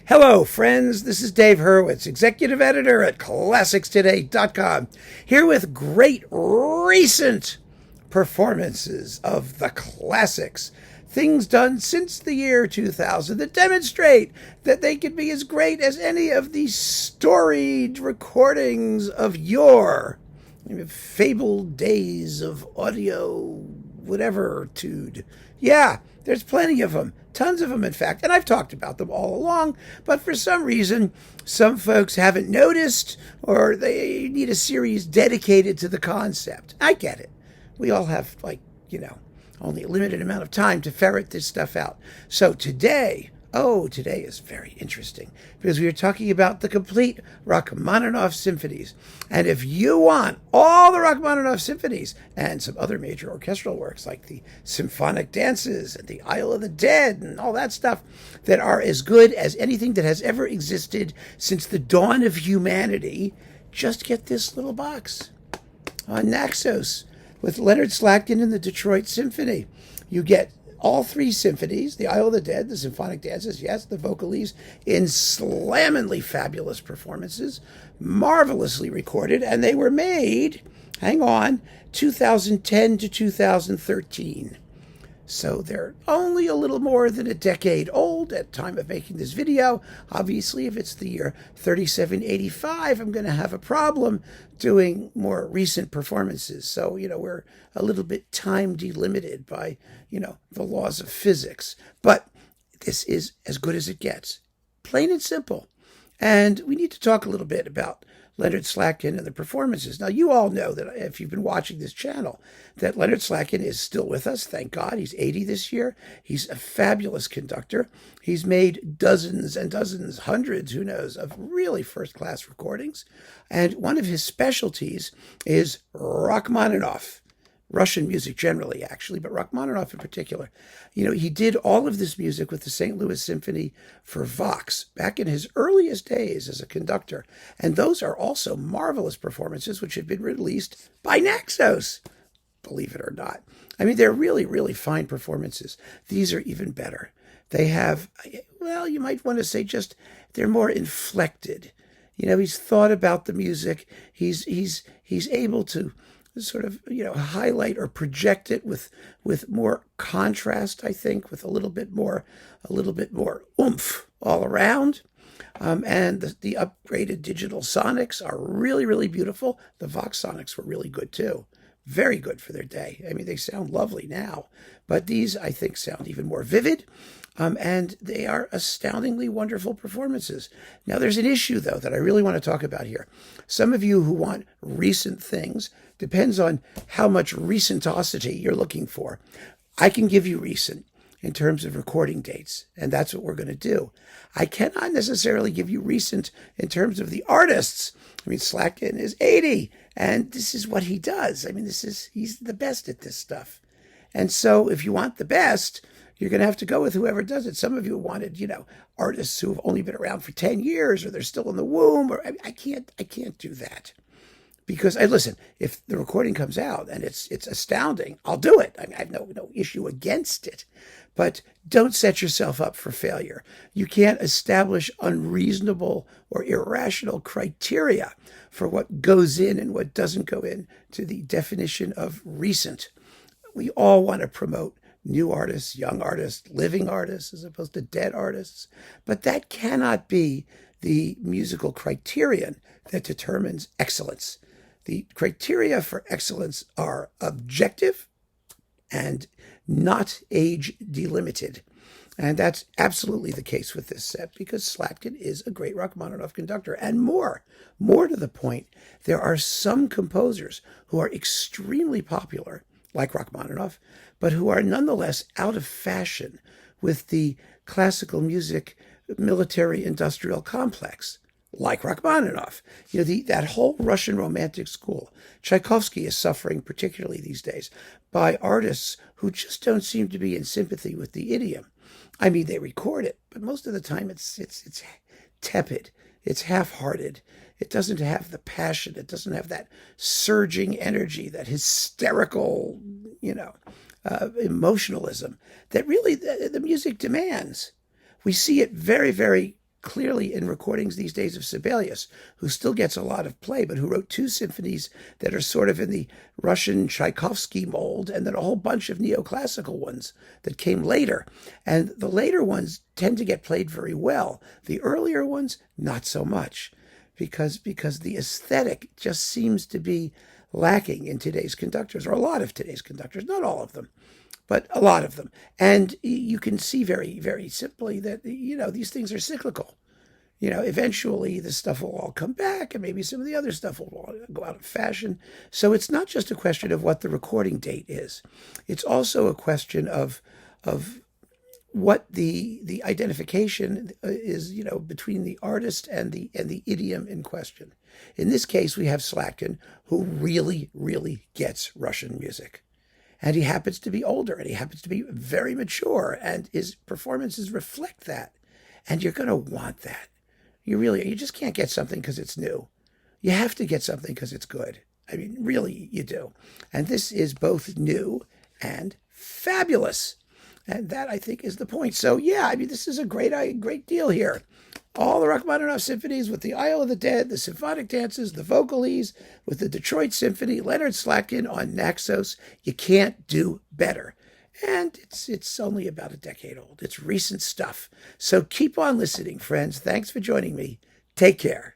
Hello, friends. This is Dave Hurwitz, executive editor at ClassicsToday.com, here with great recent performances of the classics, things done since the year 2000 that demonstrate that they can be as great as any of these storied recordings of yore, fabled days of audio whatever-tude. Yeah, there's plenty of them. Tons of them, in fact, and I've talked about them all along, but for some reason, some folks haven't noticed, or they need a series dedicated to the concept. I get it. We all have, only a limited amount of time to ferret this stuff out. So today is very interesting, because we are talking about the complete Rachmaninoff symphonies. And if you want all the Rachmaninoff symphonies and some other major orchestral works like the Symphonic dances and the Isle of the Dead and all that stuff that are as good as anything that has ever existed since the dawn of humanity, just get this little box on Naxos with Leonard Slatkin and the Detroit Symphony. You get all three symphonies, the Isle of the Dead, the Symphonic dances, yes, the Vocalise, in slammingly fabulous performances, marvelously recorded, and they were made, 2010 to 2013. So they're only a little more than a decade old at time of making this video. Obviously, if it's the year 3785, I'm going to have a problem doing more recent performances. So, we're a little bit time delimited by, the laws of physics. But this is as good as it gets. Plain and simple. And we need to talk a little bit about Leonard Slatkin and the performances. Now, you all know that if you've been watching this channel, that Leonard Slatkin is still with us. Thank God. He's 80 this year. He's a fabulous conductor. He's made dozens and dozens, hundreds, who knows, of really first-class recordings. And one of his specialties is Rachmaninoff. Russian music generally, actually, but Rachmaninoff in particular. He did all of this music with the St. Louis Symphony for Vox back in his earliest days as a conductor. And those are also marvelous performances which have been released by Naxos, believe it or not. They're really, really fine performances. These are even better. They have, you might want to say just they're more inflected. He's thought about the music. He's able to sort of, highlight or project it with more contrast, I think, with a little bit more oomph all around. And the upgraded digital sonics are really, really beautiful. The Vox sonics were really good too. Very good for their day. They sound lovely now, but these, I think, sound even more vivid. And they are astoundingly wonderful performances. Now, there's an issue, though, that I really want to talk about here. Some of you who want recent things, depends on how much recentosity you're looking for. I can give you recent in terms of recording dates, and that's what we're going to do. I cannot necessarily give you recent in terms of the artists. Slatkin is 80, and this is what he does. He's the best at this stuff. And so if you want the best, you're going to have to go with whoever does it. Some of you wanted, artists who have only been around for 10 years, or they're still in the womb, or I can't do that. Because, listen, if the recording comes out and it's astounding, I'll do it. I have no issue against it. But don't set yourself up for failure. You can't establish unreasonable or irrational criteria for what goes in and what doesn't go in to the definition of recent. We all want to promote new artists, young artists, living artists, as opposed to dead artists. But that cannot be the musical criterion that determines excellence. The criteria for excellence are objective and not age delimited. And that's absolutely the case with this set, because Slatkin is a great Rachmaninoff conductor. And more to the point, there are some composers who are extremely popular, like Rachmaninoff, but who are nonetheless out of fashion with the classical music military industrial complex, like Rachmaninoff. That whole Russian romantic school. Tchaikovsky is suffering particularly these days by artists who just don't seem to be in sympathy with the idiom. They record it, but most of the time it's tepid. It's half-hearted. It doesn't have the passion. It doesn't have that surging energy, that hysterical, emotionalism that really the music demands. We see it very, very clearly in recordings these days of Sibelius, who still gets a lot of play, but who wrote 2 symphonies that are sort of in the Russian Tchaikovsky mold, and then a whole bunch of neoclassical ones that came later. And the later ones tend to get played very well. The earlier ones, not so much, because the aesthetic just seems to be lacking in today's conductors, or a lot of today's conductors, not all of them, but a lot of them. And you can see very, very simply that, these things are cyclical. Eventually this stuff will all come back, and maybe some of the other stuff will go out of fashion. So it's not just a question of what the recording date is. It's also a question of what the identification is, between the artist and the idiom in question. In this case, we have Slatkin, who really, really gets Russian music. And he happens to be older, and he happens to be very mature, and his performances reflect that. And you're going to want that. You just can't get something because it's new. You have to get something because it's good. I mean, really, you do. And this is both new and fabulous. And that, I think, is the point. So, yeah, this is a great deal here. All the Rachmaninoff symphonies with the Isle of the Dead, the symphonic dances, the Vocalise, with the Detroit Symphony, Leonard Slatkin on Naxos. You can't do better. And it's only about a decade old. It's recent stuff. So keep on listening, friends. Thanks for joining me. Take care.